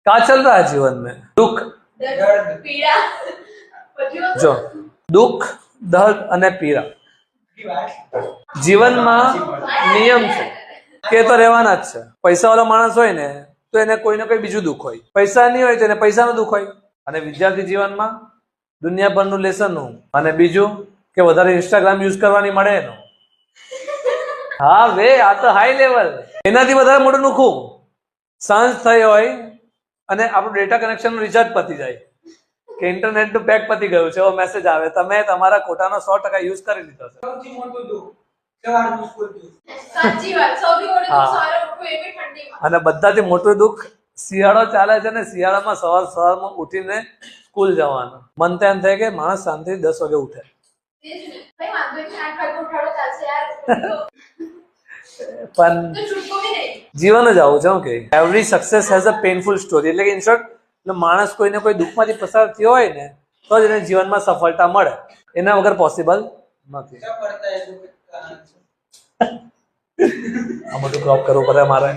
क्या चल रहा है जीवन में? दुख, दर्द, पीड़ा, जो दुख, દર્દ અને પીડા જીવનમાં નિયમ છે કે તો રહેવાના જ છે. પૈસા વાળો માણસ હોય ને તો એને કોઈ ને કોઈ બીજું દુઃખ હોય, પૈસા નહીં હોય તો એને પૈસાનું દુઃખ હોય. અને વિદ્યાર્થી જીવનમાં દુનિયાભરનું લેસનનું, અને બીજું કે વધારે ઇન્સ્ટાગ્રામ યુઝ કરવાની મળે એનું. હા વે, આ તો હાઈ લેવલ. એનાથી વધારે મોટું દુઃખું સાંજ થઈ હોય અને આપણું ડેટા કનેક્શનનું રિચાર્જ પતી જાય કે ઇન્ટરનેટનું પેક પતી ગયું છે, એવો મેસેજ આવે, તમે તમારા ખોટાનો 100% યુઝ કરી લીધો છે. સૌથી મોટું દુઃખ સવારનું સ્કૂલ દુઃખ. સાચી વાત, સૌથી મોટું દુઃખ સવારે ઉઠવું, એ બી ઠંડીમાં. અને બધાથી મોટું દુઃખ શિયાળો ચાલે છે ને શિયાળામાં સવારમાં ઉઠીને સ્કૂલ જવાનું. મન તો એમ થાય કે માણસ શાંતિથી 10 વાગે ઉઠે. ભાઈ વાંધો નહીં, 8 વાગે ઉઠાડો ચાલશે યાર. પણ તો છૂટકો બી નહીં. જીવન જ આવું છે. કે every success has a painful story. એટલે કે ઇન શોર્ટ, માણસ કોઈને કોઈ દુઃખમાંથી પસાર થયો હોય ને તો જ એને જીવનમાં સફળતા મળે, એના વગર પોસિબલ નથી. આ બધું ક્રોપ કરવું પડે મારે.